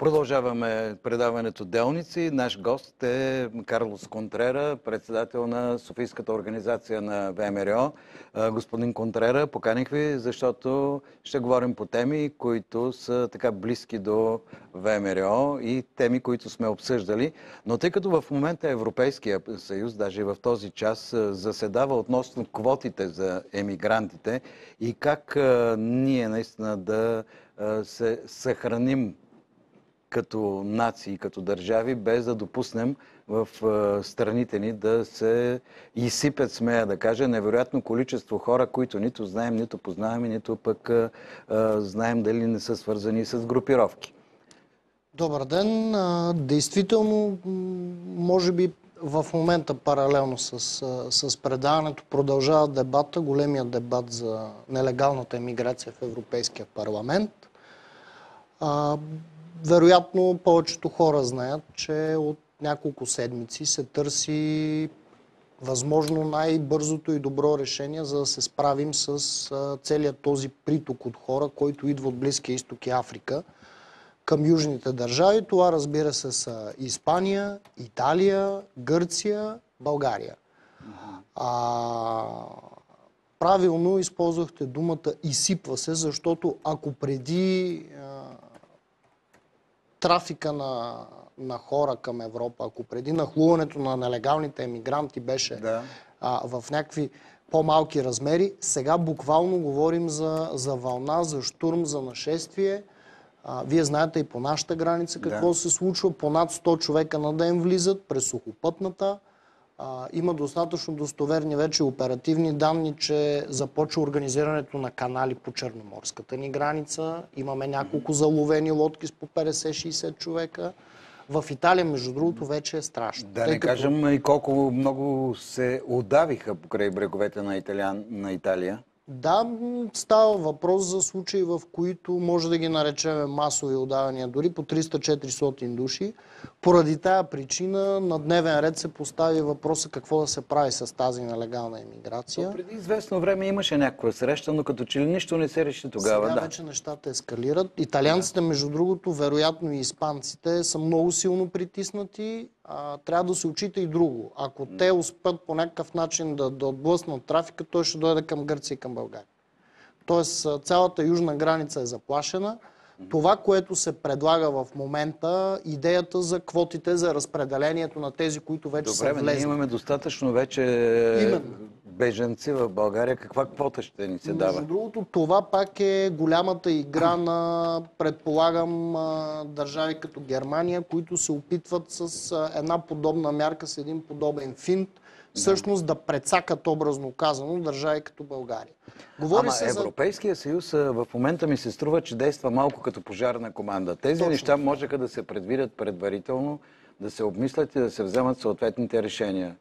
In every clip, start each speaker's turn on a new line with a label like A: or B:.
A: Продължаваме предаването Делници. Наш гост е Карлос Контрера, председател на Софийската организация на ВМРО. Господин Контрера, поканих ви, защото ще говорим по теми, които са така близки до ВМРО и теми, които сме обсъждали. Но тъй като в момента Европейския съюз, даже и в този час, заседава относно квотите за емигрантите и как ние наистина да се съхраним като нации, като държави, без да допуснем в страните ни да се изсипят, смея да кажа, невероятно количество хора, които нито знаем, нито познаваме, нито пък знаем дали не са свързани с групировки.
B: Добър ден. Действително, може би в момента паралелно с предаването продължава дебата, големия дебат за нелегалната емиграция в Европейския парламент. Вероятно, повечето хора знаят, че от няколко седмици се търси възможно най-бързото и добро решение, за да се справим с целият този приток от хора, който идва от Близкия изток и Африка към южните държави. Това, разбира се, са Испания, Италия, Гърция, България. Правилно използвахте думата "изсипва се", защото ако преди трафика на хора към Европа, ако преди нахлуването на нелегалните емигранти беше в някакви по-малки размери, сега буквално говорим за вълна, за щурм, за нашествие. Вие знаете и по нашата граница какво се случва. По над 100 човека на ден влизат през сухопътната. Има достатъчно достоверни вече оперативни данни, че започва организирането на канали по черноморската ни граница. Имаме няколко заловени лодки с по 50-60 човека. В Италия, между другото, вече е страшно.
A: Да не кажем и колко много се удавиха покрай бреговете на Италия.
B: Да, става въпрос за случаи, в които може да ги наречем масови удавания, дори по 300-400 души. Поради тая причина на дневен ред се постави въпроса какво да се прави с тази нелегална емиграция.
A: Преди известно време имаше някаква среща, но като че ли нищо не се реши тогава.
B: Сега вече нещата ескалират. Италианците, между другото, вероятно и испанците, са много силно притиснати. Трябва да се отчита и друго. Ако те успят по някакъв начин да отблъснат трафика, той ще дойде към Гърция и към България. Тоест цялата южна граница е заплашена. Това, което се предлага в момента, идеята за квотите, за разпределението на тези, които вече са влезли.
A: Ние имаме достатъчно вече бежанци в България. Каква квота ще ни се дава?
B: Между другото, това пак е голямата игра на, предполагам, държави като Германия, които се опитват с една подобна мярка, с един подобен финт, всъщност да прецакат, образно казано, държави като България.
A: Европейския съюз в момента ми се струва, че действа малко като пожарна команда. Тези неща можеха да се предвидят предварително, да се обмислят и да се вземат съответните решения.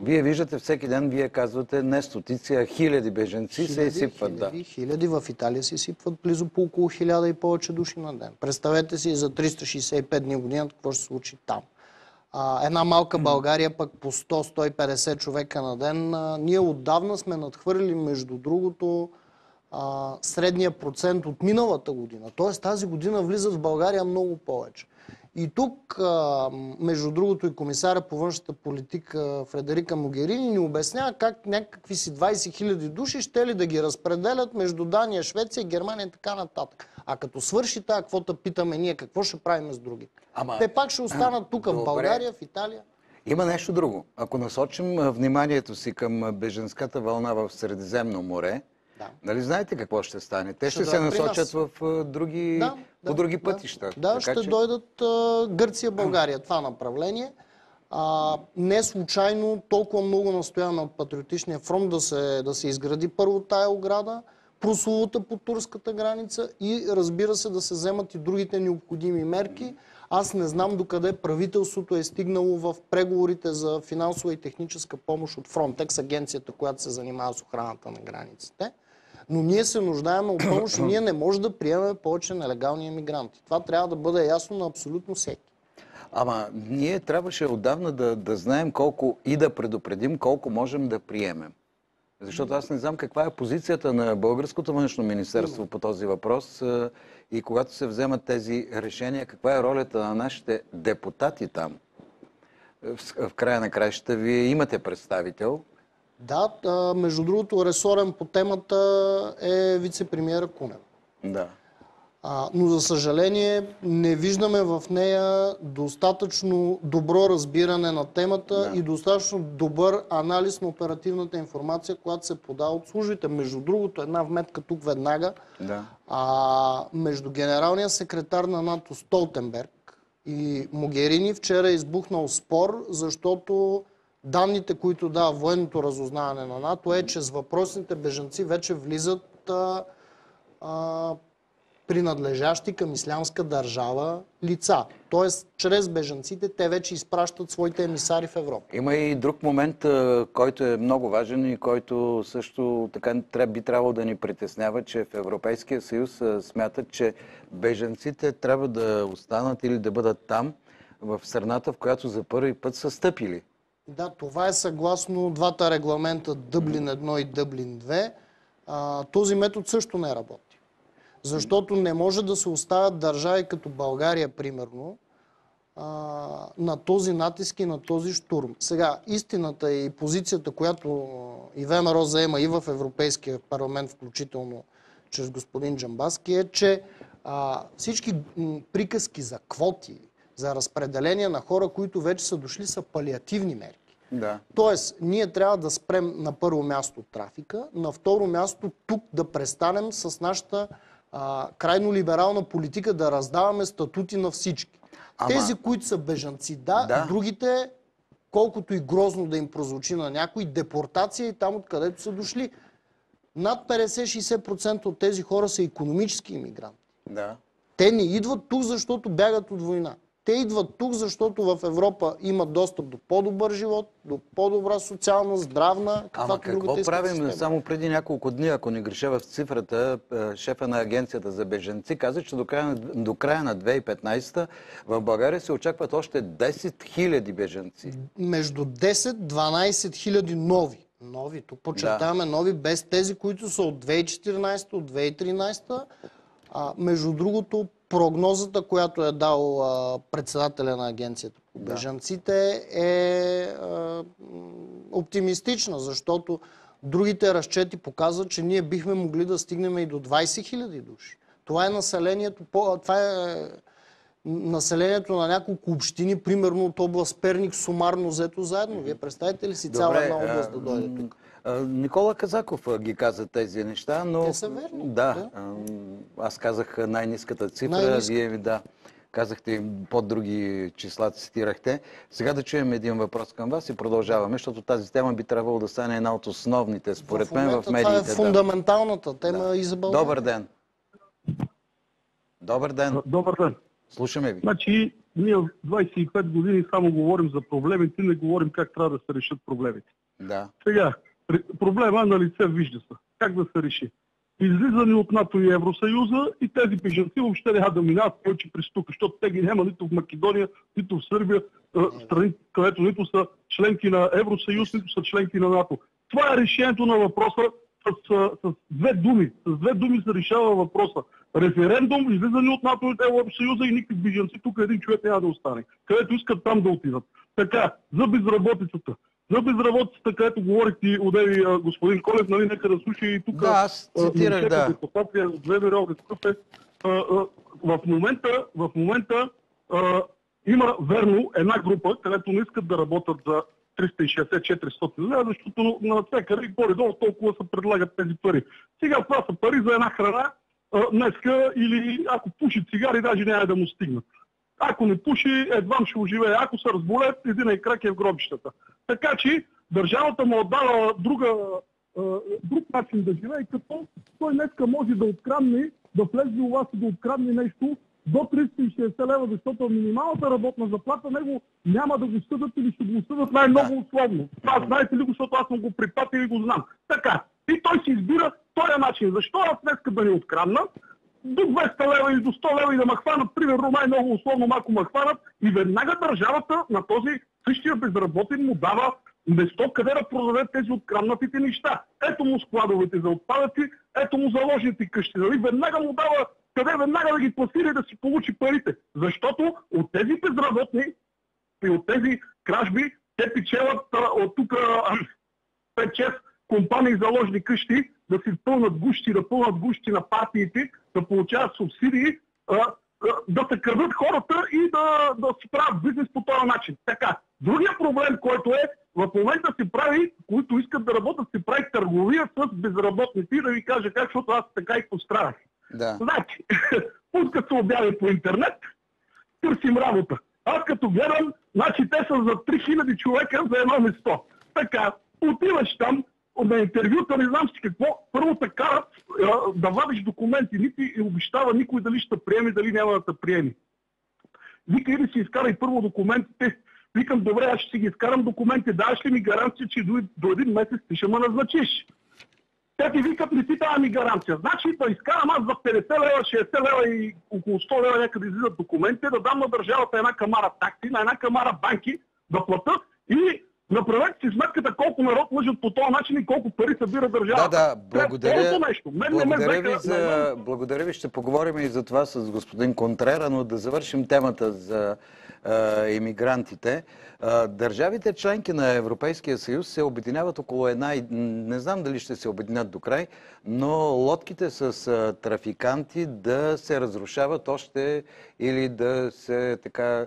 A: Вие виждате всеки ден, вие казвате, не стотици, а хиляди беженци се изсипват.
B: Хиляди в Италия се изсипват близо по около 1000 и повече души на ден. Представете си за 365 дни година какво ще се случи там. Една малка България пък по 100-150 човека на ден. Ние отдавна сме надхвърлили, между другото, средния процент от миналата година. Тоест тази година влизат в България много повече. И тук, между другото, и комисаря по външната политика Фредерика Могерини ни обяснява как някакви си 20 000 души ще ли да ги разпределят между Дания, Швеция, Германия и така нататък. А като свърши тази квота, питаме ние какво ще правим с другите. Те пак ще останат тук в България, в Италия.
A: Има нещо друго. Ако насочим вниманието си към бежанската вълна в Средиземно море, нали знаете какво ще стане? Те ще се насочат в други пътища.
B: Ще дойдат Гърция, България, това направление. Не случайно толкова много настояваме от Патриотичния фронт да се изгради първо тая ограда, прословута по турската граница и, разбира се, да се вземат и другите необходими мерки. Аз не знам докъде правителството е стигнало в преговорите за финансова и техническа помощ от Frontex, агенцията, която се занимава с охраната на границите. Но ние се нуждаем от помощ и ние не можем да приемем повече нелегални емигранти. Това трябва да бъде ясно на абсолютно всеки.
A: Ние трябваше отдавна да знаем колко и да предупредим колко можем да приемем. Защото аз не знам каква е позицията на Българското външно министерство по този въпрос и когато се вземат тези решения, каква е ролята на нашите депутати там. В края на краищата вие имате представител.
B: Да, между другото, ресорен по темата е вице-премиера Кунев.
A: Да.
B: Но за съжаление не виждаме в нея достатъчно добро разбиране на темата и достатъчно добър анализ на оперативната информация, която се подава от службите. Между другото, една вметка тук веднага.
A: Да.
B: Между генералния секретар на НАТО Столтенберг и Могерини вчера е избухнал спор, защото данните, които дава военното разузнаване на НАТО е, че с въпросните бежанци вече влизат принадлежащи към ислямска държава лица. Тоест, чрез бежанците те вече изпращат своите емисари в Европа.
A: Има и друг момент, който е много важен и който също така би трябвало да ни притеснява, че в Европейския съюз смятат, че бежанците трябва да останат или да бъдат там, в страната, в която за първи път са стъпили.
B: Да, това е съгласно двата регламента Дъблин 1 и Дъблин 2. Този метод също не работи. Защото не може да се оставят държави като България, примерно, на този натиск и на този штурм. Сега, истината и позицията, която и ВМРО заема и в Европейския парламент, включително чрез господин Джамбазки, е, че всички приказки за квоти, за разпределение на хора, които вече са дошли, са палиативни мерки.
A: Да.
B: Тоест, ние трябва да спрем на първо място трафика, на второ място тук да престанем с нашата крайно либерална политика да раздаваме статути на всички. Тези, които са бежанци, другите, колкото и грозно да им прозвучи на някой, депортация и там, откъдето са дошли. Над 50-60% от тези хора са икономически имигранти.
A: Да.
B: Те не идват тук, защото бягат от война. Те идват тук, защото в Европа имат достъп до по-добър живот, до по-добра социална, здравна, каквато
A: какво правим? Само преди няколко дни, ако не греша в цифрата, шефа на Агенцията за бежанци каза, че до края на 2015 в България се очакват още 10 000 бежанци.
B: Между 10-12 хиляди нови. Нови, тук подчертаваме нови, без тези, които са от 2014, от 2013. Между другото, прогнозата, която е дал председателя на агенцията по бежанците е оптимистична, защото другите разчети показват, че ние бихме могли да стигнем и до 20 000 души. Това е населението на няколко общини, примерно от област Перник, сумарно взето заедно. Вие представете ли си цяла една област да дойде тук?
A: Никола Казаков ги каза тези неща, но...
B: Те са верни.
A: Да. Аз казах най-ниската цифра, вие казахте и по-други числа цитирахте. Сега да чуем един въпрос към вас и продължаваме, защото тази тема би трябвало да стане една от основните, според мен, в медиите.
B: Това е фундаменталната тема и за България.
A: Добър ден. Добър ден.
C: Добър ден.
A: Слушаме ви.
C: Значи, ние 25 години само говорим за проблемите, не говорим как трябва да се решат проблемите.
A: Да.
C: Сега, проблема на лице вижда се. Как да се реши? Излизане от НАТО и Евросъюза и тези бежанци въобще няма да минават повече през тук, защото те ги няма нито в Македония, нито в Сърбия, страни, където нито са членки на Евросъюз, нито са членки на НАТО. Това е решението на въпроса с две думи. С две думи се решава въпроса. Референдум, излизане от НАТО и Евросъюза и никакви бежанци. Тук един човек няма да остане. Където искат там да отидат. Така, за безработицата. За безработицата, където говорихте одеви господин Колев, нали, нека да слуша и тук.
A: Да, аз цитирах, да.
C: Депутация от ВМРО, в момента има верно една група, където не искат да работят за 360-400 лева, защото на всяка и горе-долу толкова се предлагат тези пари. Сега това са пари за една храна днеска или ако пуши цигари, даже няма да му стигнат. Ако не пуши, едва ще оживее. Ако се разболеят, един и крак е в гробищата. Така че държавата му отдава друг начин да живее, като той днеска може да открадне, да влезе у вас и да открадне нещо до 360 лева, защото минималната работна заплата него няма да го съдат или ще го съдат най-много условно. Това знаете ли го, защото аз съм го припатил и го знам. Така. И той си избира този начин. Защо аз днеска да ни открадна до 200 лева или до 100 лева и да ме хванат, примерно най-много условно малко ме хванат и веднага държавата на този същия безработен му дава место, къде да продаде тези откраднатите неща. Ето му складовете за отпадъци, ето му заложните къщи. Нали? Веднага му дава къде веднага да ги пласира и да си получи парите. Защото от тези безработни и от тези кражби те печелят от тук 5-6 компании заложни къщи да си пълнат гущи на партиите, да получават субсидии, да се крадат хората и да си правят бизнес по този начин. Така. Другия проблем, който е, в момента се прави, които искат да работят, се прави търговия с безработните и да ви кажа как, защото аз така и пострадах.
A: Да.
C: Значи, пускат се обяви по интернет, търсим работа. Аз като гледам, значи те са за 3000 човека за едно место. Така, отиваш там, на интервюта, не знам си какво, първо те карат да вадиш документи, нито и обещава никой дали ще приеме, дали няма да те приеме. Вика, иди си изкарай първо документите. Викам, добре, аз ще си ги изкарам документи, даваш ли ми гаранция, че до един месец ти ще ме назначиш? Те ти викат, не ти дава ми гаранция. Значи да изкарам аз за 50 лева, 60 лева и около 100 лева някъде излизат документи, да дам на държавата една камара такси, на една камара банки да платят и направете си сметката колко народ лъжат по този начин и колко пари събира държавата.
A: Да, благодаря.
C: Нещо.
A: Благодаря ви. Ще поговорим и за това с господин Контрера, но да завършим темата за имигрантите. Държавите членки на Европейския съюз се обединяват около една, не знам дали ще се обединят до край, но лодките с трафиканти да се разрушават още или да се така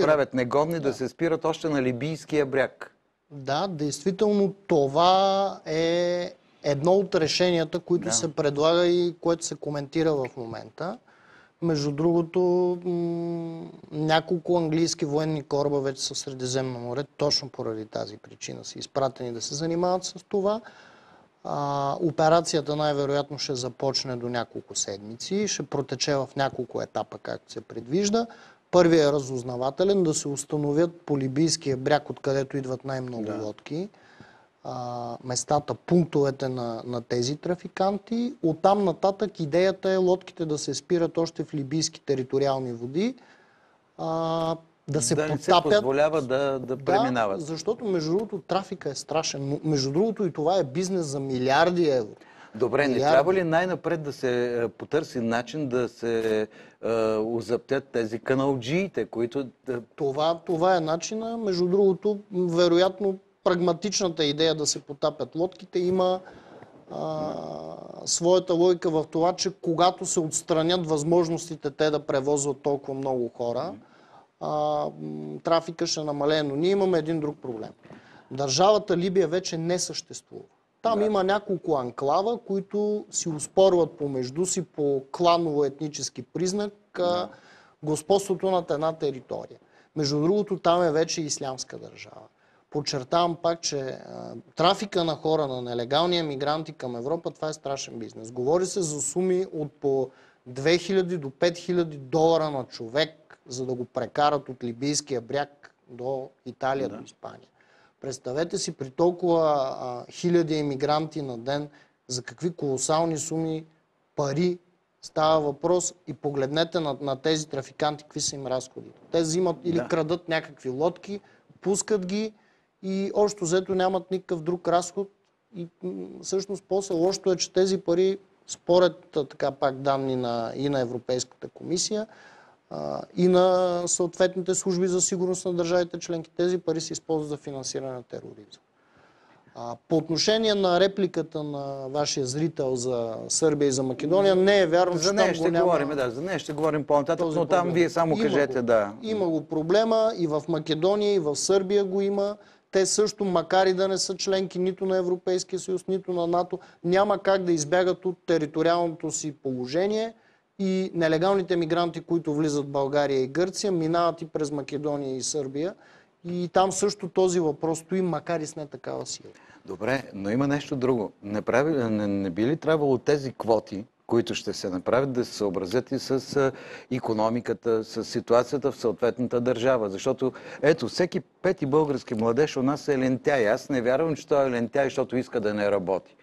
A: правят негодни, да се спират още на Либийския бряг.
B: Да, действително това е едно от решенията, които се предлага и което се коментира в момента. Между другото, няколко английски военни кораба вече са в Средиземно море, точно поради тази причина са изпратени да се занимават с това. Операцията най-вероятно ще започне до няколко седмици, ще протече в няколко етапа, както се предвижда. Първият е разузнавателен, да се установят по Либийския бряг, откъдето идват най-много лодки, местата, пунктовете на тези трафиканти. Оттам нататък идеята е лодките да се спират още в либийски териториални води, да се потапят.
A: Не се позволява да преминават.
B: Защото между другото трафика е страшен. Между другото и това е бизнес за милиарди евро.
A: Добре, не трябва ли най-напред да се потърси начин да се озаптят тези каналджиите, които...
B: Това е начина. Между другото, вероятно, прагматичната идея да се потапят лодките има своята логика в това, че когато се отстранят възможностите те да превозват толкова много хора, трафика ще намалее. Но ние имаме един друг проблем. Държавата Либия вече не съществува. Там има няколко анклава, които си успорват помежду си по кланово-етнически признак господството над една територия. Между другото, там е вече ислямска държава. Подчертавам пак, че трафика на хора, на нелегални емигранти към Европа, това е страшен бизнес. Говори се за суми от по 2000 до 5000 долара на човек, за да го прекарат от Либийския бряг до Италия, до Испания. Представете си при толкова хиляди емигранти на ден, за какви колосални суми пари става въпрос и погледнете на тези трафиканти, какви са им разходите. Те взимат или крадат някакви лодки, пускат ги и общо взето нямат никакъв друг разход. И всъщност по-лошото е, че тези пари, според така пак данни и на Европейската комисия, и на съответните служби за сигурност на държавите членки, тези пари се използват за финансиране на тероризъм. По отношение на репликата на вашия зрител за Сърбия и за Македония, не е вярно,
A: че там го няма. За нея ще говорим по-нататък, но там вие само кажете
B: Има го проблема и в Македония, и в Сърбия го има. Те също, макар и да не са членки нито на Европейския съюз, нито на НАТО, няма как да избягат от териториалното си положение и нелегалните мигранти, които влизат в България и Гърция, минават и през Македония и Сърбия. И там също този въпрос стои, макар и с не такава сила.
A: Добре, но има нещо друго. Не би ли трябвало тези квоти, които ще се направят, да се съобразят и с икономиката, с ситуацията в съответната държава? Защото, ето, всеки пети български младеж у нас е лентяй. Аз не вярвам, че той е лентяй, защото иска да не работи.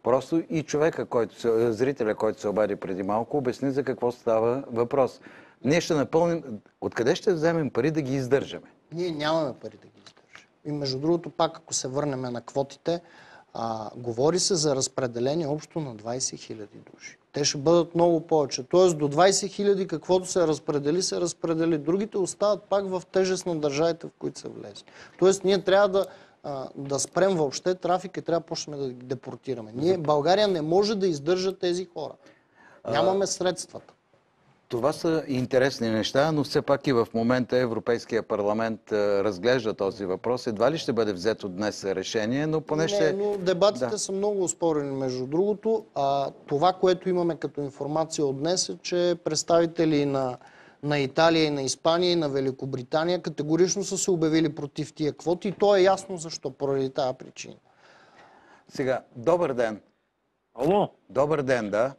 A: Просто и човека, зрителя, който се обади преди малко, обясни за какво става въпрос. Ние ще напълним... Откъде ще вземем пари да ги издържаме?
B: Ние нямаме пари да ги издържаме. И между другото, пак ако се върнем на квотите, говори се за разпределение общо на 20 хиляди души. Те ще бъдат много повече. Тоест до 20 хиляди каквото се разпредели. Другите остават пак в тежест на държавите, в които са влезли. Тоест ние трябва да спрем въобще трафика и трябва да почнем да ги депортираме. България не може да издържа тези хора. Нямаме средствата.
A: Това са интересни неща, но все пак и в момента Европейския парламент разглежда този въпрос. Едва ли ще бъде взето днес решение, но поне ще...
B: Но дебатите са много оспорени, между другото. Това, което имаме като информация от днес е, че представители на Италия и на Испания и на Великобритания категорично са се обявили против тия квоти и то е ясно защо, поради тази причина.
A: Сега, добър ден.
C: Алло?
A: Добър ден, да.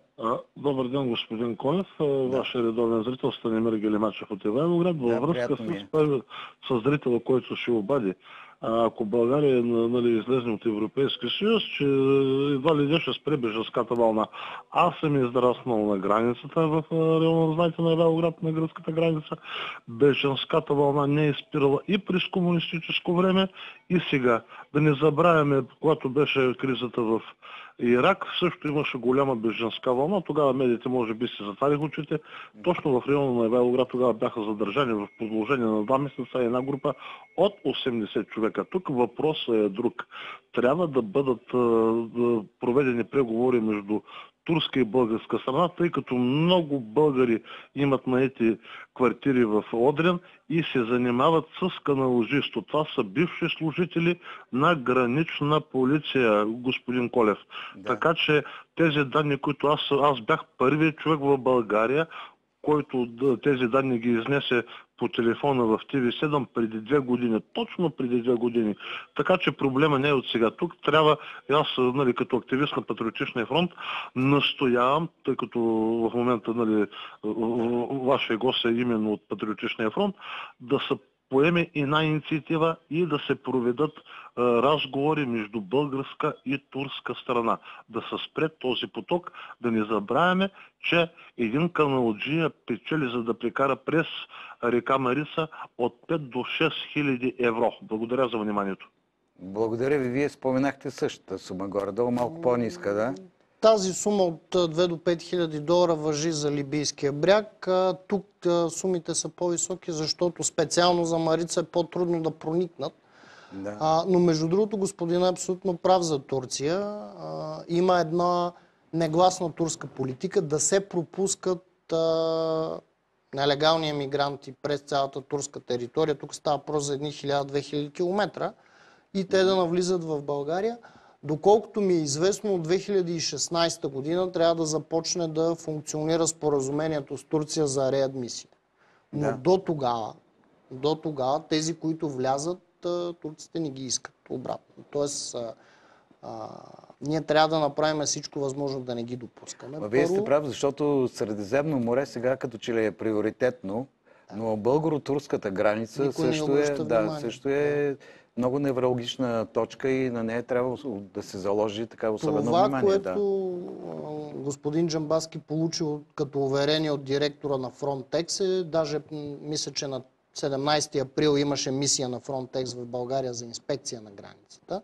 C: Добър ден, господин Конев. Вашия редовен зрител Станимир Гелимачев от Ивайловград. Във връзка с зрителя, който ще обади. Ако България излезе от Европейския съюз, че едва ли ще спре бежанската вълна. Аз съм израснал на границата в района, знаете, на Ивайловград, на гръцката граница. Бежанската вълна не е спирала и през комунистическо време, и сега. Да не забравяме, когато беше кризата в Ирак, също имаше голяма бежанска вълна. Тогава медиите може би си затварих очите. Точно в района на Ивайловград тогава бяха задържани в продължение на 2 месеца една група от 80 човека. Тук въпросът е друг. Трябва да бъдат проведени преговори между турска и българска страна, тъй като много българи имат наети квартири в Одрин и се занимават с каналджийство. Това са бивши служители на гранична полиция, господин Колев. Да. Така че тези данни, които аз бях първият човек в България, който тези данни ги изнесе по телефона в ТВ7 преди 2 години, точно преди 2 години. Така че проблема не е от сега. Тук трябва, аз като активист на Патриотичния фронт, настоявам, тъй като в момента вашия гост е именно от Патриотичния фронт, да се поеме една инициатива и да се проведат разговори между българска и турска страна. Да се спре този поток, да не забравяме, че един каналджия печели за да прекара през река Марица от 5 до 6 хиляди евро. Благодаря за вниманието.
A: Благодаря ви. Вие споменахте същата сума горе-долу, малко по-ниска, да?
B: Тази сума от 2 до 5 хиляди долара важи за Либийския бряг. Тук сумите са по-високи, защото специално за Марица е по-трудно да проникнат. Да. Но между другото, господин е абсолютно прав за Турция. Има една негласна турска политика да се пропускат нелегални емигранти през цялата турска територия. Тук става въпрос за едни 1000-2000 км и те да навлизат в България. Доколкото ми е известно, от 2016 година трябва да започне да функционира споразумението с Турция за реадмисия. Но до тогава тези, които влязат, турците не ги искат обратно. Тоест, ние трябва да направим всичко възможно да не ги допускаме.
A: Вие сте прав, защото Средиземно море сега като че ли е приоритетно, но българо-турската граница също е много невралгична точка и на нея трябва да се заложи така особено внимание.
B: Това, което господин Джамбазки получил като уверение от директора на Frontex даже мисля, че на 17 април имаше мисия на Frontex в България за инспекция на границата.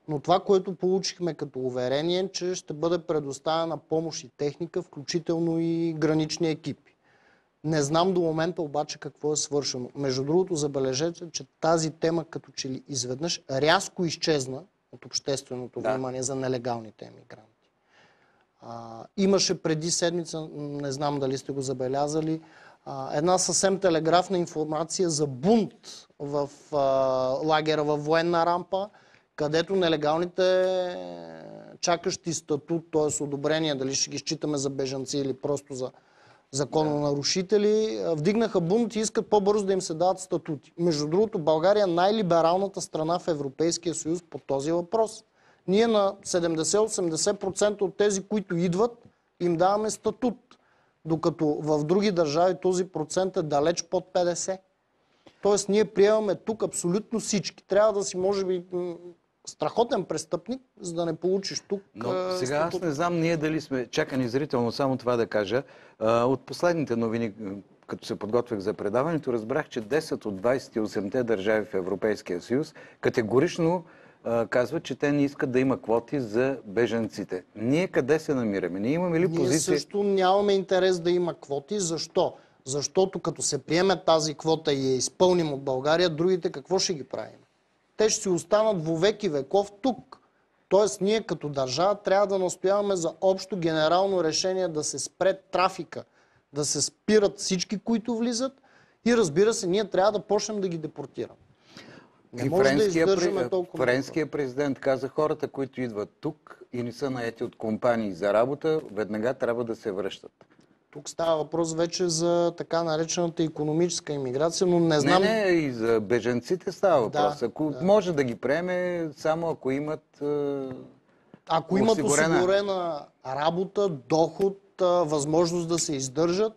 B: Но това, което получихме като уверение е, че ще бъде предоставена помощ и техника, включително и гранични екипи. Не знам до момента обаче какво е свършено. Между другото, забележете, че тази тема като че ли изведнъж рязко изчезна от общественото внимание за нелегалните емигранти. Имаше преди седмица, не знам дали сте го забелязали, една съвсем телеграфна информация за бунт в лагера във Военна рампа, където нелегалните чакащи статут, т.е. одобрение, дали ще ги считаме за бежанци или просто за закононарушители, вдигнаха бунт и искат по-бързо да им се дават статути. Между другото, България е най-либералната страна в Европейския съюз по този въпрос. Ние на 70-80% от тези, които идват, им даваме статут. Докато в други държави този процент е далеч под 50%. Тоест ние приемаме тук абсолютно всички. Трябва да си, може би, страхотен престъпник, за да не получиш тук.
A: Но сега аз не знам ние дали сме чакани зрително, само това да кажа. От последните новини, като се подготвях за предаването, разбрах, че 10 от 28-те държави в Европейския съюз категорично казват, че те не искат да има квоти за бежанците. Ние къде се намираме? Ние имаме ли позиция?
B: Ние също нямаме интерес да има квоти. Защо? Защото като се приеме тази квота и я изпълним от България, другите какво ще ги правим? Те ще си останат вовеки веков тук. Тоест ние като държава трябва да настояваме за общо генерално решение да се спре трафика, да се спират всички, които влизат и разбира се, ние трябва да почнем да ги депортираме. Не може да издържаме толкова.
A: Френският президент каза, хората, които идват тук и не са наети от компании за работа, веднага трябва да се връщат.
B: Тук става въпрос вече за така наречената икономическа имиграция, но не знам...
A: Не, и за бежанците става въпрос. Ако може да ги приеме, само ако имат
B: ако имат осигурена работа, доход, възможност да се издържат,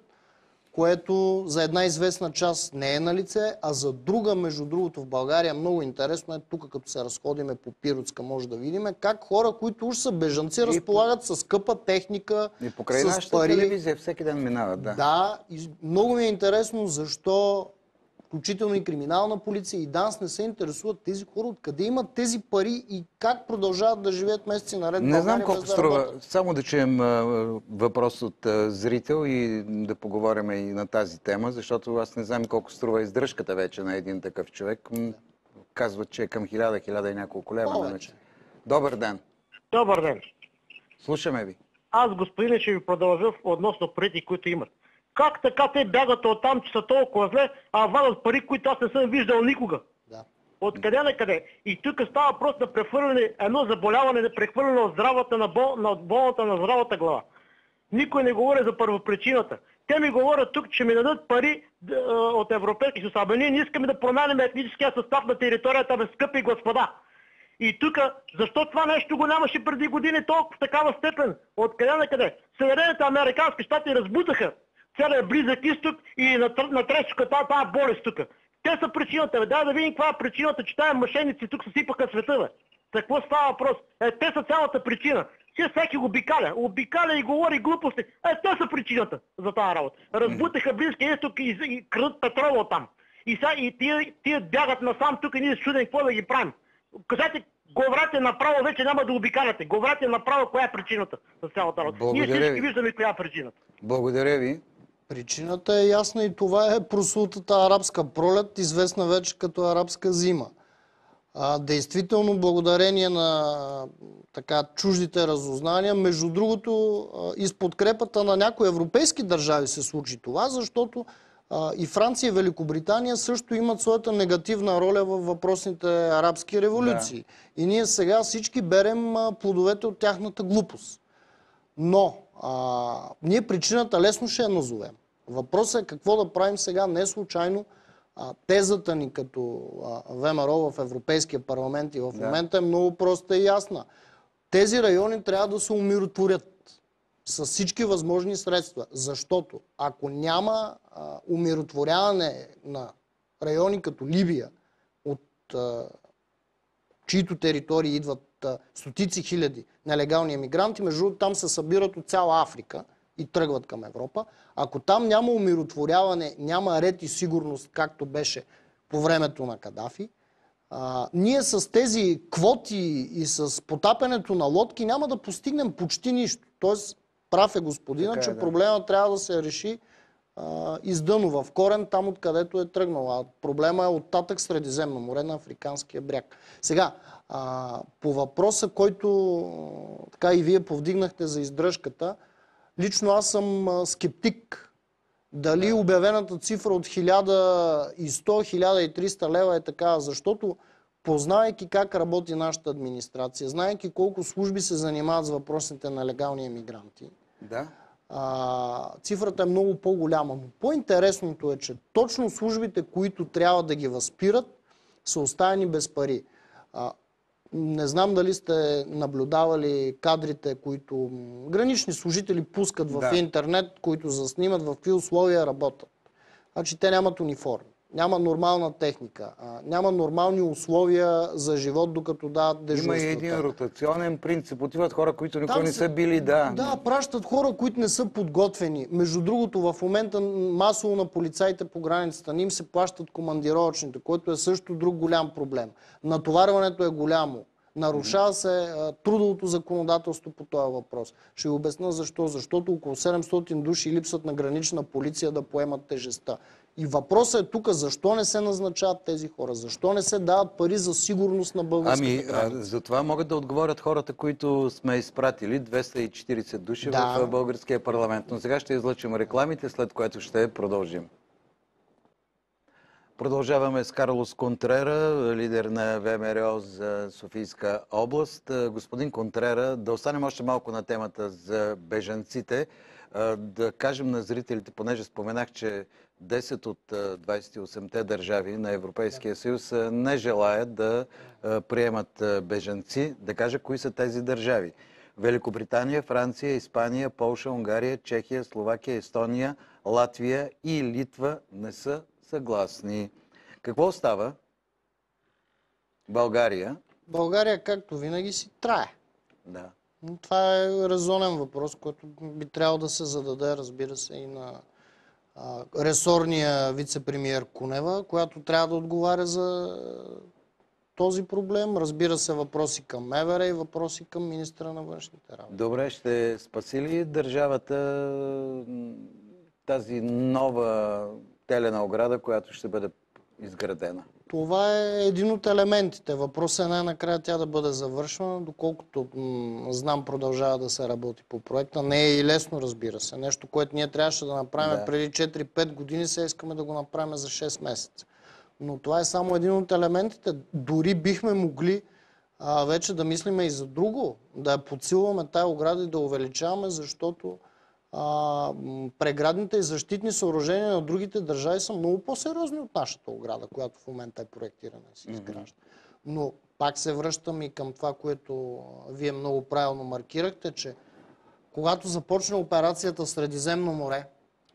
B: което за една известна част не е на лице, а за друга, между другото, в България много интересно е, тук като се разходиме по Пиротска, може да видим как хора, които уж са бежанци, разполагат с скъпа техника,
A: и покрай
B: с
A: нашата
B: пари.
A: телевизия всеки ден минават.
B: Да, и много ми е интересно защо включително и криминална полиция и ДАНС не се интересуват тези хора, откъде имат тези пари и как продължават да живеят месеци наред.
A: Не знам колко струва. Само да чуем въпрос от зрител и да поговорим и на тази тема, защото аз не знам колко струва издръжката вече на един такъв човек. Казват, че е към 1000 и няколко лева. Добър ден.
D: Добър ден.
A: Слушаме ви.
D: Аз, господине, ще ви продължа относно парите, които имат. Как така те бягат от там, че са толкова зле, а вадат пари, които аз не съм виждал никога?
B: Да.
D: Откъде на къде? И тук става въпрос на прехвърляне, едно заболяване, на прехвърляне от здравата на болната на здравата глава. Никой не говори за първопричината. Те ми говорят тук, че ми дадат пари от Европейски съюз. Абе ние не искаме да променим етническия състав на територията, бе, скъпи господа. И тук, защо това нещо го нямаше преди години толкова в такава степен? Откъде на къде? Съединените американски щати разбутаха целият Близък изток и натресоха тази болест тук. Те са причината. Дай да видим каква е причината, че тая мъшеници тук съсипаха света. Бе. За какво става въпрос? Те са цялата причина. Всеки го обикаля и говори глупости. Те са причината за тази работа. Разбутаха Близкия изток и крадат петрола оттам. И тия бягат насам тук и ние чудим какво да ги правим. Кажете, говорете направо, вече няма да обикаляте. Говорете направо коя е причината за цялата работа. Ние всички виждаме коя е причината.
A: Благодаря ви.
B: Причината е ясна и това е прослутата арабска пролет, известна вече като арабска зима. Действително, благодарение на чуждите разузнания, между другото, и с подкрепата на някои европейски държави се случи това, защото и Франция и Великобритания също имат своята негативна роля във въпросните арабски революции. Да. И ние сега всички берем плодовете от тяхната глупост. Но ние причината лесно ще я назовем. Въпросът е какво да правим сега. Не случайно тезата ни като ВМРО в Европейския парламент и в момента е много проста и ясна. Тези райони трябва да се умиротворят с всички възможни средства. Защото ако няма умиротворяване на райони като Либия, от чието територии идват стотици хиляди нелегални емигранти, между другото там се събират от цяла Африка и тръгват към Европа. Ако там няма умиротворяване, няма ред и сигурност, както беше по времето на Кадафи, ние с тези квоти и с потапянето на лодки няма да постигнем почти нищо. Тоест, прав е господина, че проблема трябва да се реши издъно в корен, там откъдето е тръгнал. А проблема е оттатък Средиземно море на Африканския бряг. Сега, по въпроса, който така и вие повдигнахте за издръжката, лично аз съм скептик дали обявената цифра от 1100-1300 лева е така, защото познавайки как работи нашата администрация, знаейки колко служби се занимават с въпросните на легални емигранти, цифрата е много по-голяма. Но по-интересното е, че точно службите, които трябва да ги възпират, са оставени без пари. Не знам дали сте наблюдавали кадрите, които гранични служители пускат в интернет, които заснимат в какви условия работят. Значи те нямат униформи. няма нормална техника, няма нормални условия за живот, докато дават дежурствата.
A: Има и един ротационен принцип. Отиват хора, които никога не са били,
B: Да, пращат хора, които не са подготвени. Между другото, в момента масово на полицаите по границата не им се плащат командировъчните, което е също друг голям проблем. Натоварването е голямо. Нарушава се трудовото законодателство по този въпрос. Ще ви обясня защо. Защото около 700 души липсват на гранична полиция да поемат тежестта. И въпросът е тук, защо не се назначават тези хора? Защо не се дават пари за сигурност на българската граница?
A: За това могат да отговорят хората, които сме изпратили, 240 души в българския парламент. Но сега ще излъчим рекламите, след което ще продължим. Продължаваме с Карлос Контрера, лидер на ВМРО за Софийска област. Господин Контрера, да останем още малко на темата за бежанците. Да кажем на зрителите, понеже споменах, че 10 от 28-те държави на Европейския съюз не желаят да приемат бежанци. Да кажа кои са тези държави. Великобритания, Франция, Испания, Полша, Унгария, Чехия, Словакия, Естония, Латвия и Литва не са съгласни. Какво става? България?
B: България, както винаги, си трае.
A: Да.
B: Това е резонен въпрос, който би трябвало да се зададе, разбира се, и на ресорния вице-премиер Кунева, която трябва да отговаря за този проблем. Разбира се, въпроси към МВР и въпроси към министра на външните работи.
A: Добре, ще спаси ли държавата тази нова телена ограда, която ще бъде изградена?
B: Това е един от елементите. Въпросът е най-накрая тя да бъде завършена, доколкото знам, продължава да се работи по проекта. Не е и лесно, разбира се. Нещо, което ние трябваше да направим преди 4-5 години, сега искаме да го направим за 6 месеца. Но това е само един от елементите. Дори бихме могли вече да мислиме и за друго, да я подсилваме тая ограда и да увеличаваме, защото преградните и защитни съоръжения на другите държави са много по-сериозни от нашата ограда, която в момента е проектирана и се изгражда. Но пак се връщам и към това, което вие много правилно маркирахте, че когато започне операцията в Средиземно море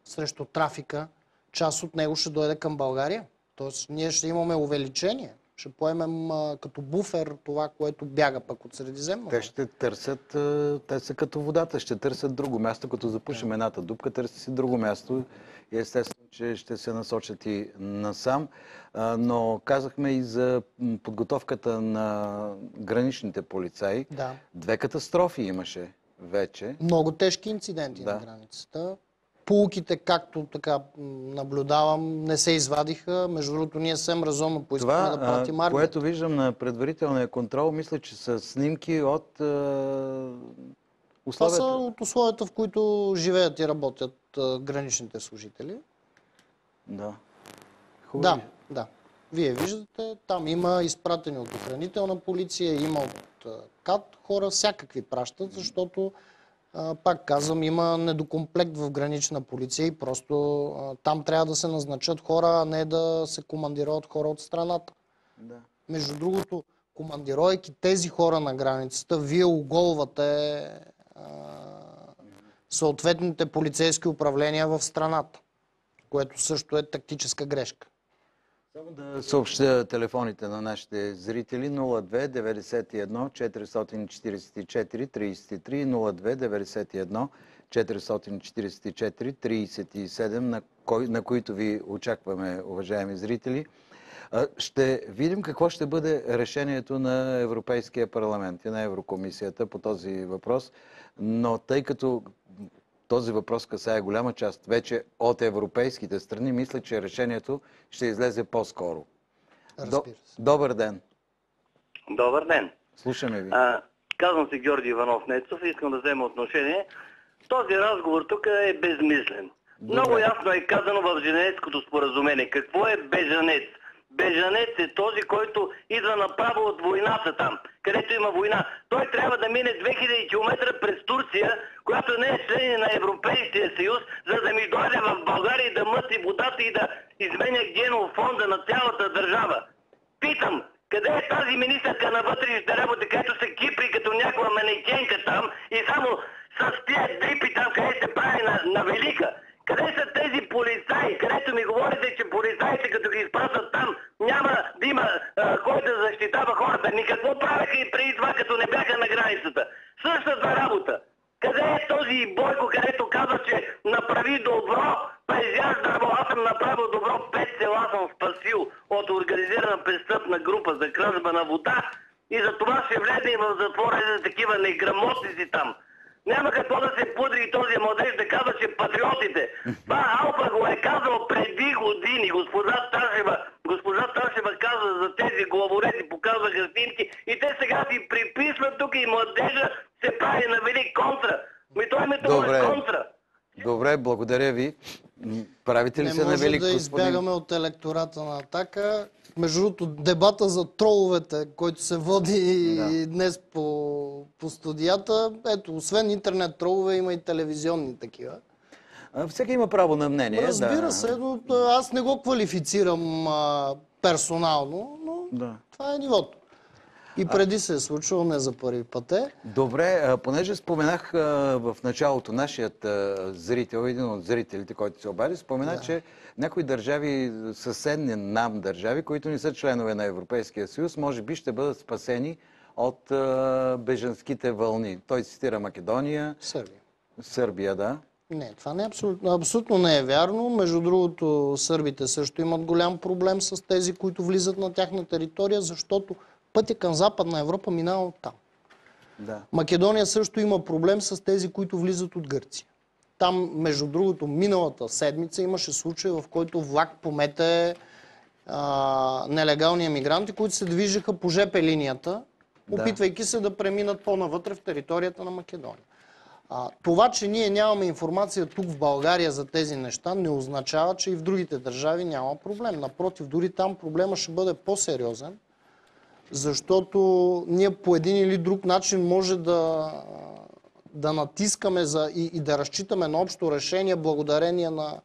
B: срещу трафика, част от него ще дойде към България. Тоест ние ще имаме увеличение. Ще поемем като буфер това, което бяга пък от Средиземно.
A: Те ще търсят, те са като водата, ще търсят друго място, като запушим едната дупка, търсят си друго място и естествено, че ще се насочат и насам. Но казахме и за подготовката на граничните полицаи.
B: Да.
A: 2 катастрофи имаше вече.
B: Много тежки инциденти на границата. Пулките, както така наблюдавам, не се извадиха. Между другото, ние съвсем резонно поискахме да пратим армия.
A: Което виждам на предварителния контрол, мисля, че са снимки от условията.
B: Това са от условията, в които живеят и работят граничните служители.
A: Да.
B: Хубаво. Да. Вие виждате, там има изпратени от охранителна полиция, има от КАТ хора, всякакви пращат, защото пак казвам, има недокомплект в гранична полиция и просто там трябва да се назначат хора, а не да се командироват хора от страната.
A: Да.
B: Между другото, командировайки тези хора на границата, вие оголвате съответните полицейски управления в страната, което също е тактическа грешка.
A: Само да съобщя телефоните на нашите зрители 02 91 444 33 02 91 444 37, на които ви очакваме, уважаеми зрители. Ще видим какво ще бъде решението на Европейския парламент и на Еврокомисията по този въпрос, но тъй като този въпрос касае голяма част вече от европейските страни, мисля, че решението ще излезе по-скоро. Добър ден.
E: Добър ден.
A: Слушаме ви.
E: Казвам се Георги Иванов Нецов и искам да взема отношение. Този разговор тук е безмислен.
A: Добре.
E: Много ясно е казано в Женевското споразумение. Какво е бежанец? Бежанец е този, който идва направо от войната там, където има война. Той трябва да мине 2000 км през Турция, която не е член на Европейския съюз, за да ми дойде в България и да мъти водата и да изменя генофонда на цялата държава. Питам, къде е тази министърка на вътрешните работи, където се кипри като някаква манекенка там и само с тия дрипи там, къде се прави на велика? Къде са тези полицаи? Където ми говорите, че полицаите като ги изпратят там, няма да има кой да защитава хората. Какво правеха и преди това, като не бяха на границата? Същата работа. Къде е този Бойко, където казва, че направи добро, презяждаво, аз съм направил добро, 5 села съм спасил от организирана престъпна група за кражба на вода и за това ще влезе и в затвора за такива неграмотници там. Няма какво да се пудри и този младеж да казва, че патриотите. Това Алфа го е казал преди години. Госпожа Ташева казва за тези главорези, показваха снимки и те сега си приписват тук и младежа се прави на велик контра. Той ме това е контра.
A: Добре, благодаря ви. Правите ли се на велик,
B: Не може да
A: господин?
B: избягаме от електората на Атака. Между другото, дебата за троловете, който се води днес по студията, ето, освен интернет тролове, има и телевизионни такива.
A: Всеки има право на мнение.
B: Разбира се, но аз не го квалифицирам персонално, но това е нивото. И преди се е случвало, не за първи път е.
A: Добре, понеже споменах в началото нашият зрител, един от зрителите, който се обади, спомена, че някои държави, съседни нам държави, които не са членове на Европейския съюз, може би ще бъдат спасени от бежанските вълни. Той цитира Македония. Сърбия, да.
B: Не, това не е абсолютно не е вярно. Между другото, сърбите също имат голям проблем с тези, които влизат на тяхна територия, защото пътя към Западна Европа минава оттам.
A: Да.
B: Македония също има проблем с тези, които влизат от Гърция. Там, между другото, миналата седмица имаше случай, в който влак помете нелегални емигранти, които се движеха по ЖП линията, опитвайки се да преминат по-навътре в територията на Македония. Това, че ние нямаме информация тук в България за тези неща, не означава, че и в другите държави няма проблем. Напротив, дори там проблема ще бъде по-сериозен, защото ние по един или друг начин може да натискаме и да разчитаме на общо решение благодарение на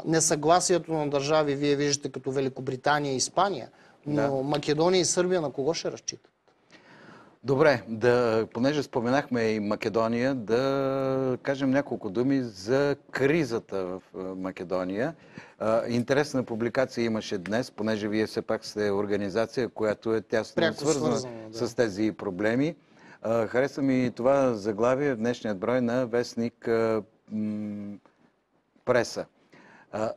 B: несъгласието на държави. Вие виждате като Великобритания и Испания, но Македония и Сърбия на кого ще разчитат?
A: Добре, понеже споменахме и Македония, да кажем няколко думи за кризата в Македония. Интересна публикация имаше днес, понеже вие все пак сте организация, която е тясно свързана с тези проблеми. Хареса ми това заглавие в днешният брой на вестник Преса.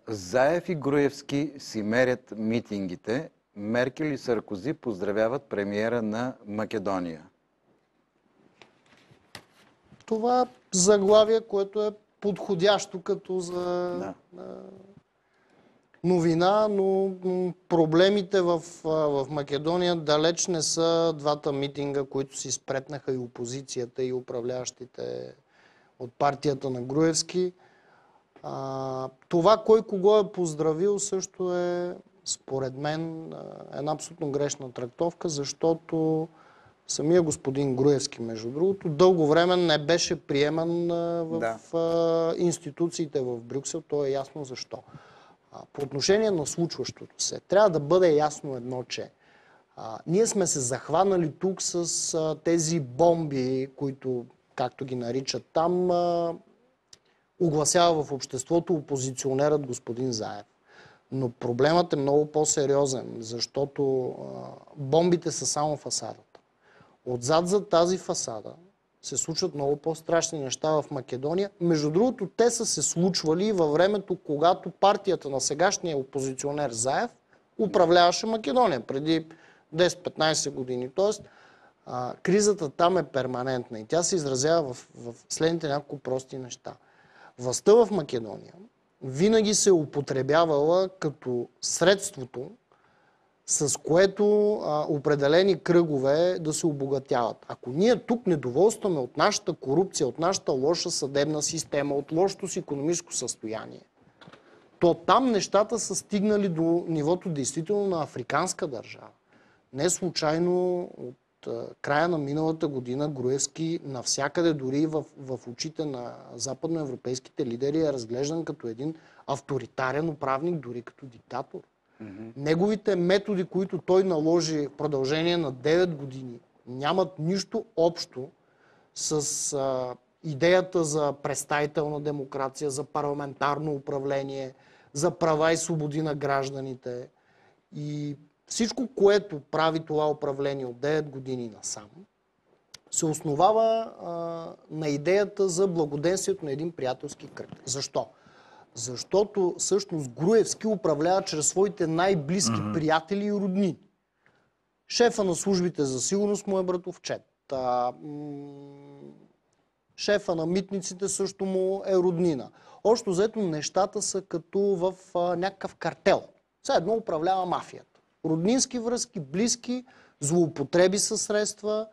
A: Заев и Груевски си мерят митингите. Меркел и Саркози поздравяват премиера на Македония.
B: Това заглавие, което е подходящо като за новина, но проблемите в Македония далеч не са двата митинга, които си спретнаха и опозицията, и управляващите от партията на Груевски. Това, кой кого е поздравил, също е според мен една абсолютно грешна трактовка, защото самия господин Груевски, между другото, дълго време не беше приеман в институциите в Брюксел. То е ясно защо. По отношение на случващото се, трябва да бъде ясно едно, че ние сме се захванали тук с тези бомби, които, както ги наричат там, огласява в обществото опозиционерът господин Заев. Но проблемът е много по-сериозен, защото бомбите са само фасадата. Отзад за тази фасада се случват много по-страшни неща в Македония. Между другото, те са се случвали във времето, когато партията на сегашния опозиционер Заев управляваше Македония преди 10-15 години. Тоест, кризата там е перманентна и тя се изразява в следните няколко прости неща. Властта в Македония винаги се употребявала като средството, с което определени кръгове да се обогатяват. Ако ние тук недоволстваме от нашата корупция, от нашата лоша съдебна система, от лошото си икономическо състояние, то там нещата са стигнали до нивото действително на африканска държава. Не случайно от края на миналата година Груевски навсякъде, дори в очите на западноевропейските лидери, е разглеждан като един авторитарен управник, дори като диктатор. Неговите методи, които той наложи в продължение на 9 години, нямат нищо общо с идеята за представителна демокрация, за парламентарно управление, за права и свободи на гражданите. И всичко, което прави това управление от 9 години насам, се основава на идеята за благоденствието на един приятелски кръг. Защо? Защото всъщност Груевски управлява чрез своите най-близки приятели и роднини. Шефа на службите за сигурност му е братовчет. Шефа на митниците също му е роднина. Общо взето нещата са като в някакъв картел. Все едно управлява мафията. Роднински връзки, близки, злоупотреби със средства,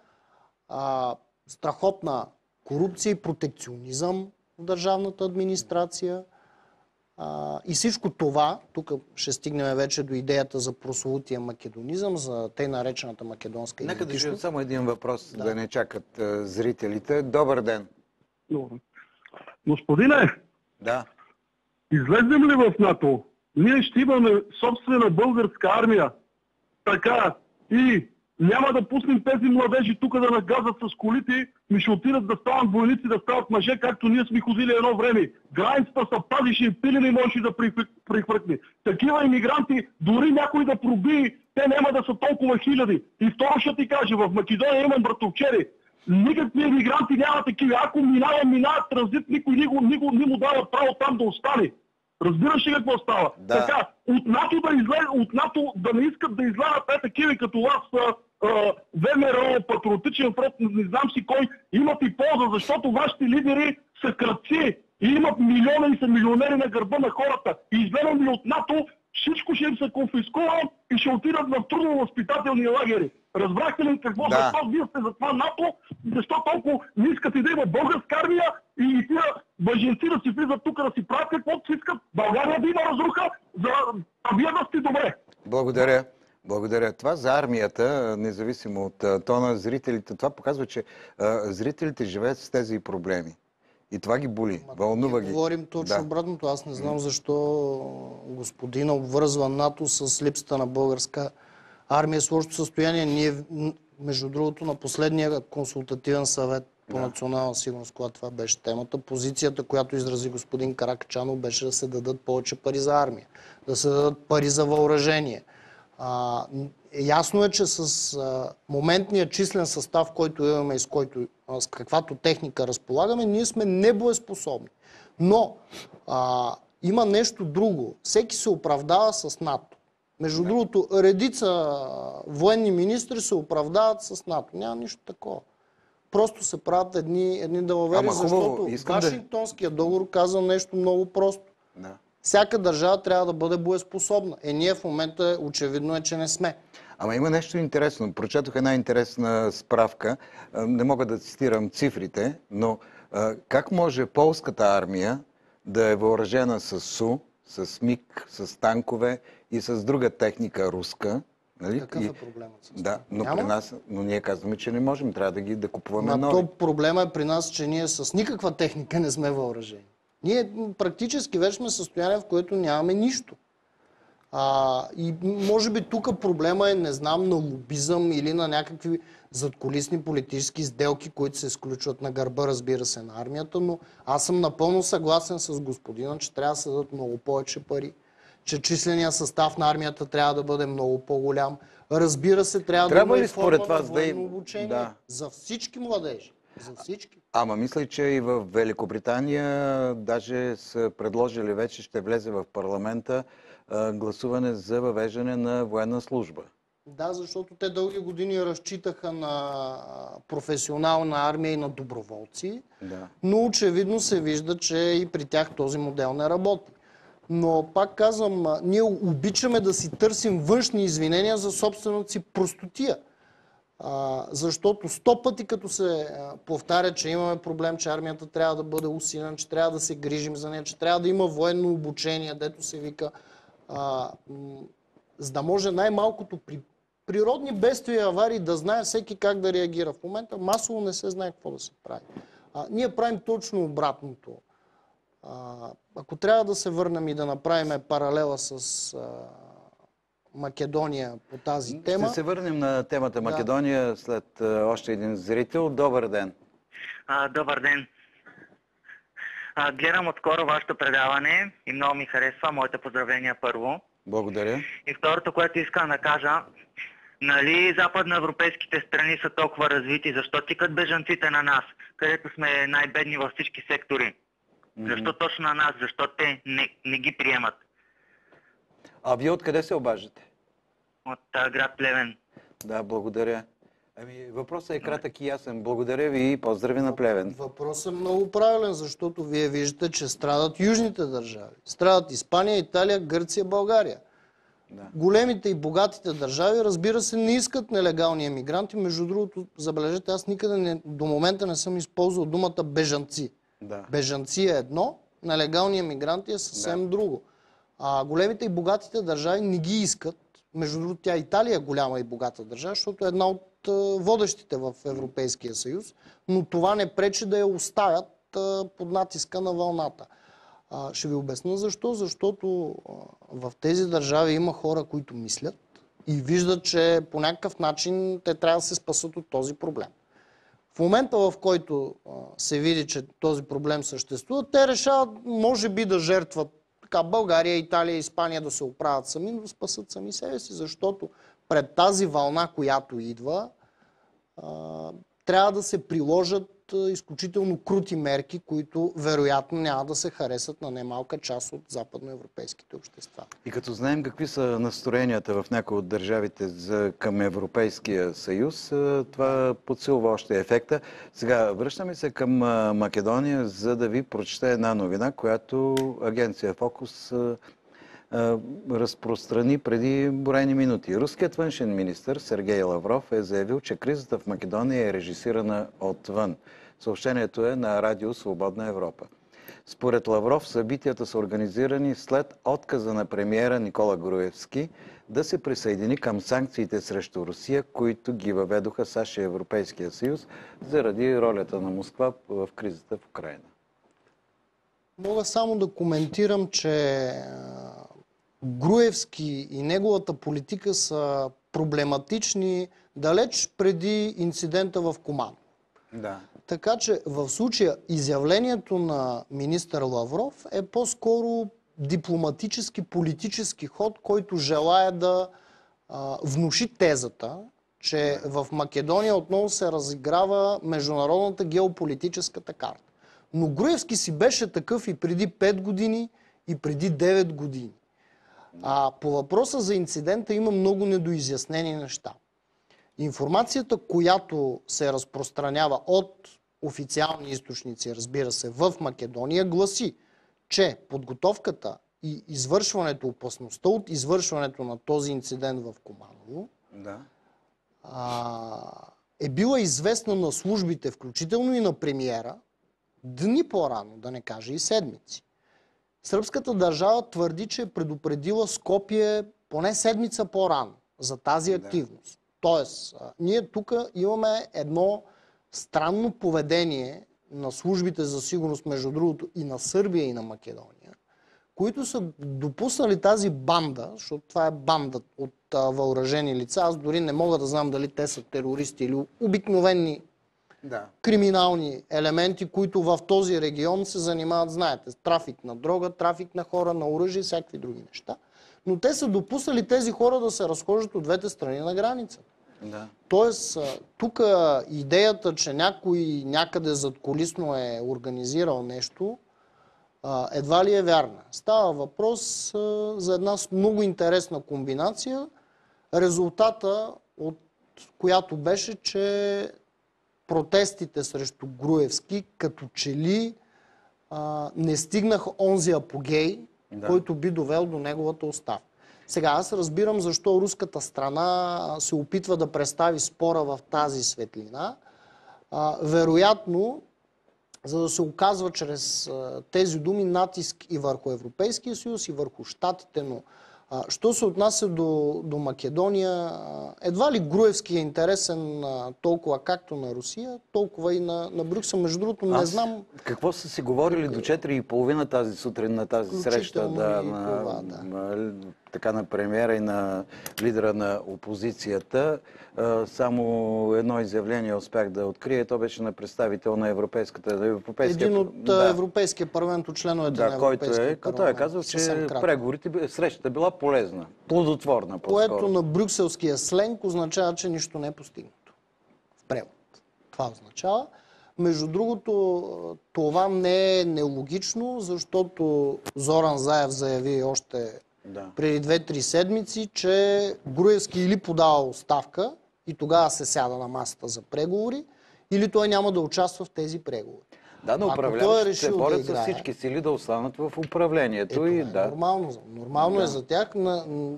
B: страхотна корупция и протекционизъм в държавната администрация. И всичко това, тук ще стигнем вече до идеята за прословутия македонизъм, за тъй наречената македонска идентичност.
A: Нека да чуем само един въпрос, да не чакат зрителите. Добър ден.
C: Господине,
A: Да.
C: излезем ли в НАТО, ние ще имаме собствена българска армия. Така. И няма да пуснем тези младежи тук да нагазат с колите, ми ще отидат да стават войници, да стават мъже, както ние сме ходили едно време. Границата са пазише и пили не можеше да прихвъркне. Такива иммигранти, дори някой да пробие, те няма да са толкова хиляди. И второ ще ти кажа, в Македония имам братовчери. Никакви иммигранти няма такива. Ако минава транзит, никой не му дава право там да остане. Разбираш ли какво става?
A: Да.
C: Така, от НАТО да не искат да излагат такива като вас, ВМРО, Патриотичен фронт, не знам си кой, имат и полза, защото вашите лидери са крадци и имат милиони и са милионери на гърба на хората. И изгледам ли от НАТО, всичко ще им се конфискува и ще отидат в трудово-възпитателни лагери. Разбрахте ли какво?
A: Да.
C: Защо вие сте за това НАТО? Защо толкова не искате да има българска армия и тия бъженци да си влизат тук да си правят каквото си искат? България да има разруха, а вие да сте добре.
A: Благодаря. Благодаря. Това за армията, независимо от тона зрителите, това показва, че зрителите живеят с тези проблеми. И това ги боли, вълнува ги.
B: Говорим точно обратното. Аз не знам защо господина обвързва НАТО с липсата на българска армия с лошото състояние. Ние, между другото, на последния консултативен съвет по национална сигурност, когато това беше темата, позицията, която изрази господин Каракачанов, беше да се дадат повече пари за армия, да се дадат пари за въоръжение. Ясно е, че с моментния числен състав, който имаме и с каквато техника разполагаме, ние сме небоеспособни. Но има нещо друго. Всеки се оправдава с НАТО. Между другото, редица военни министри се оправдават с НАТО. Няма нищо такова. Просто се правят едни далавери, защото Вашингтонския договор казва нещо много просто.
A: Да.
B: Всяка държава трябва да бъде боеспособна. Ние в момента очевидно е, че не сме.
A: Ама има нещо интересно. Прочетох една интересна справка. Не мога да цитирам цифрите, но как може полската армия да е въоръжена с СУ, с МиГ, с танкове и с друга техника руска? Нали?
B: Какъв е проблемът с това?
A: Да, но при нас, но ние казваме, че не можем. Трябва да купуваме нови.
B: То проблема е при нас, че ние с никаква техника не сме въоръжени. Ние практически вече сме в състояние, в което нямаме нищо. И може би тук проблема е, не знам, на лобизъм или на някакви задкулисни политически сделки, които се изключват на гърба, разбира се, на армията, но аз съм напълно съгласен с господина, че трябва да се дадат много повече пари, че численият състав на армията трябва да бъде много по-голям. Разбира се, трябва да има и форма на военно обучение за всички младежи. За всички.
A: Ама мисля, че и в Великобритания даже са предложили вече, ще влезе в парламента гласуване за въвеждане на военна служба.
B: Да, защото те дълги години разчитаха на професионална армия и на доброволци, но очевидно се вижда, че и при тях този модел не работи. Но пак казвам, ние обичаме да си търсим външни извинения за собствената си простотия. Защото 100 пъти като се повтаря, че имаме проблем, че армията трябва да бъде усилена, че трябва да се грижим за нея, че трябва да има военно обучение, дето се вика, за да може най-малкото при природни бедствия и аварии да знае всеки как да реагира. В момента масово не се знае какво да се прави. Ние правим точно обратното. Ако трябва да се върнем и да направим паралела с Македония по тази тема.
A: Ще се върнем на темата Македония след още един зрител. Добър ден.
F: Добър ден. Гледам отскоро вашето предаване и много ми харесва. Моите поздравления първо.
A: Благодаря.
F: И второто, което искам да кажа, нали западноевропейските страни са толкова развити, защо тикат бежанците на нас, където сме най-бедни във всички сектори? Защо точно на нас? Защо те не ги приемат?
A: А вие откъде се обаждате?
F: От град Плевен.
A: Да, благодаря. Въпросът е кратък и ясен. Благодаря ви и поздрави на Плевен.
B: Въпросът е много правилен, защото вие виждате, че страдат южните държави. Страдат Испания, Италия, Гърция, България. Да. Големите и богатите държави, разбира се, не искат нелегални емигранти. Между другото, забележете, аз никъде до момента не съм използвал думата бежанци. Да. Бежанци е едно, нелегални емигранти е съвсем друго. А големите и богатите държави не ги искат. Между другото, тя Италия е голяма и богата държава, защото е една от водещите в Европейския съюз, но това не пречи да я оставят под натиска на вълната. Ще ви обясня защо. Защото в тези държави има хора, които мислят и виждат, че по някакъв начин те трябва да се спасат от този проблем. В момента, в който се види, че този проблем съществува, те решават, може би, да жертват България, Италия, Испания да се оправят сами, но да спасат сами себе си, защото пред тази вълна, която идва, трябва да се приложат изключително крути мерки, които вероятно няма да се харесат на немалка част от западноевропейските общества.
A: И като знаем какви са настроенията в някои от държавите към Европейския съюз, това подсилва още ефекта. Сега връщаме се към Македония, за да ви прочета една новина, която агенция Фокус разпространи преди броени минути. Руският външен министър Сергей Лавров е заявил, че кризата в Македония е режисирана отвън. Съобщението е на Радио Свободна Европа. Според Лавров, събитията са организирани след отказа на премиера Никола Груевски да се присъедини към санкциите срещу Русия, които ги въведоха САЩ и Европейския съюз заради ролята на Москва в кризата в Украйна.
B: Мога само да коментирам, че Груевски и неговата политика са проблематични далеч преди инцидента в Куман. Да. Така че в случая изявлението на министър Лавров е по-скоро дипломатически, политически ход, който желая да внуши тезата, че в Македония отново се разиграва международната геополитическата карта. Но Груевски си беше такъв и преди 5 години, и преди 9 години. По въпроса за инцидента има много недоизяснени неща. Информацията, която се разпространява от официални източници, разбира се, в Македония, гласи, че подготовката и извършването, опасността от извършването на този инцидент в Куманово е била известна на службите, включително и на премиера, дни по-рано, да не кажа и седмици. Сръбската държава твърди, че е предупредила Скопие поне седмица по-рано за тази активност. Тоест, ние тук имаме едно странно поведение на службите за сигурност, между другото и на Сърбия и на Македония, които са допуснали тази банда, защото това е банда от въоръжени лица. Аз дори не мога да знам дали те са терористи или обикновени криминални елементи, които в този регион се занимават, знаете, с трафик на дрога, трафик на хора, на оръжие и всякакви други неща. Но те са допуснали тези хора да се разхождат от двете страни на границата. Тоест, тук идеята, че някой някъде задкулисно е организирал нещо, едва ли е вярна. Става въпрос за една много интересна комбинация, резултата от която беше, че протестите срещу Груевски като че ли не стигнаха онзи апогей, който би довел до неговата оставка. Сега аз разбирам защо руската страна се опитва да представи спора в тази светлина. Вероятно, за да се оказва чрез тези думи натиск и върху Европейския съюз, и върху щатите, но що се отнася до Македония, едва ли Груевски е интересен толкова както на Русия, толкова и на Брюксел. Между другото, не знам...
A: Какво са си говорили до 4:30 тази сутрин на тази среща? така на премиера и на лидера на опозицията. Само едно изявление успях да открия. То беше на представител на
B: Един от Европейския парламент, от членовете на Европейския парламент.
A: Той е казал, че срещата била полезна, плодотворна по-скоро.
B: Което на брюкселския сленг означава, че нищо не е постигнато. В превод. Това означава. Между другото, това не е нелогично, защото Зоран Заев заяви още преди 2-3 седмици, че Груевски или подава оставка и тогава се сяда на масата за преговори, или той няма да участва в тези преговори.
A: Да, но управляващите се борят с всички сили да останат в управлението.
B: Нормално е за тях.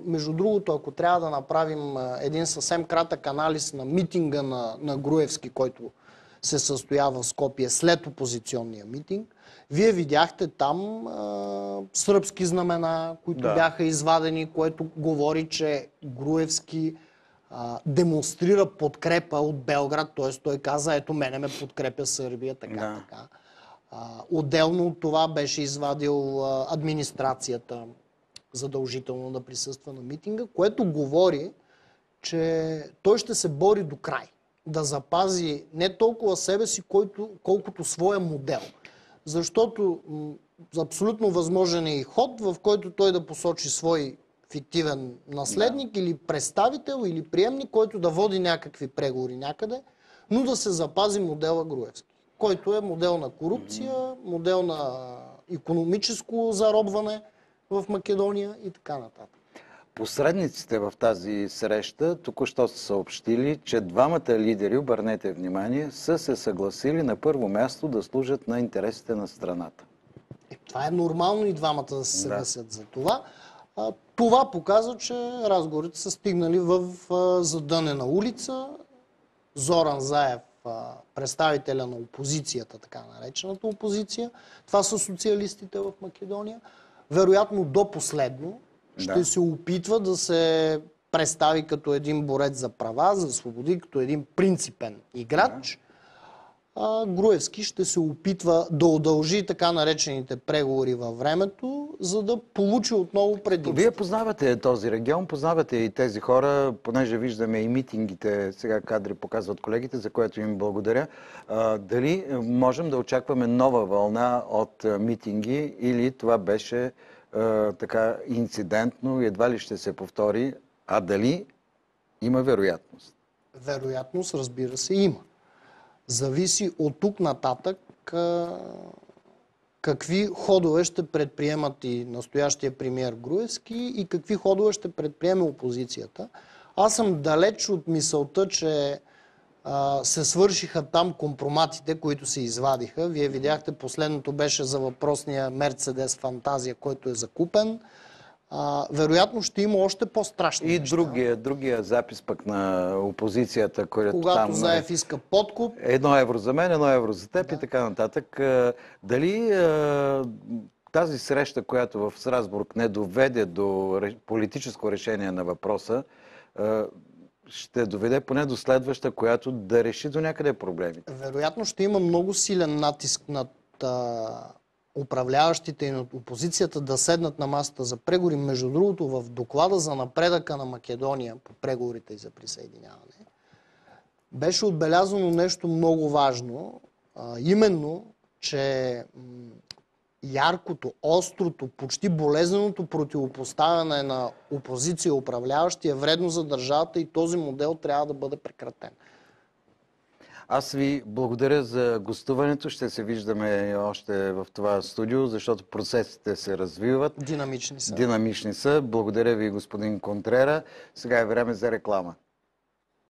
B: Между другото, ако трябва да направим един съвсем кратък анализ на митинга на Груевски, който се състоява в Скопие след опозиционния митинг, вие видяхте там сръбски знамена, които бяха извадени, което говори, че Груевски демонстрира подкрепа от Белград, т.е. той каза, ето мене ме подкрепя Сърбия, така. Отделно от това беше извадил администрацията задължително да присъства на митинга, което говори, че той ще се бори до край. Да запази не толкова себе си, колкото своя модел. Защото абсолютно възможен е и ход, в който той да посочи свой фиктивен наследник или представител или приемник, който да води някакви преговори някъде, но да се запази модела Груевски, който е модел на корупция, модел на икономическо заробване в Македония и така нататък.
A: Посредниците в тази среща току-що са съобщили, че двамата лидери, обърнете внимание, са се съгласили на първо място да служат на интересите на страната.
B: Това е нормално и двамата да се съгласят за това. Това показва, че разговорите са стигнали в задънена улица. Зоран Заев, представителя на опозицията, така наречената опозиция, това са социалистите в Македония, вероятно до последно ще се опитва да се представи като един борец за права, за свободи, като един принципен играч. Груевски ще се опитва да удължи така наречените преговори във времето, за да получи отново предимство.
A: Вие познавате този регион, познавате и тези хора, понеже виждаме и митингите, сега кадри показват колегите, за което им благодаря. Дали можем да очакваме нова вълна от митинги или това беше така инцидентно и едва ли ще се повтори, а дали има вероятност?
B: Вероятност, разбира се, има. Зависи от тук нататък какви ходове ще предприемат и настоящия премиер Груевски и какви ходове ще предприеме опозицията. Аз съм далеч от мисълта, че се свършиха там компроматите, които се извадиха. Вие видяхте, последното беше за въпросния Мерцедес Фантазия, който е закупен. Вероятно ще има още по-страшни неща.
A: И другия запис пък на опозицията,
B: когато там, Заев иска подкуп.
A: 1 евро за мен, 1 евро за теб и така нататък. Дали тази среща, която в Страсбург не доведе до политическо решение на въпроса, ще доведе поне до следваща, която да реши до някъде проблемите?
B: Вероятно ще има много силен натиск над управляващите и над опозицията да седнат на масата за преговори. Между другото, в доклада за напредъка на Македония по преговорите и за присъединяване беше отбелязано нещо много важно, именно, че яркото, острото, почти болезненото противопоставяне на опозиция и управляващи е вредно за държавата и този модел трябва да бъде прекратен.
A: Аз ви благодаря за гостуването. Ще се виждаме още в това студио, защото процесите се развиват.
B: Динамични са.
A: Динамични са. Благодаря ви, господин Контрера. Сега е време за реклама.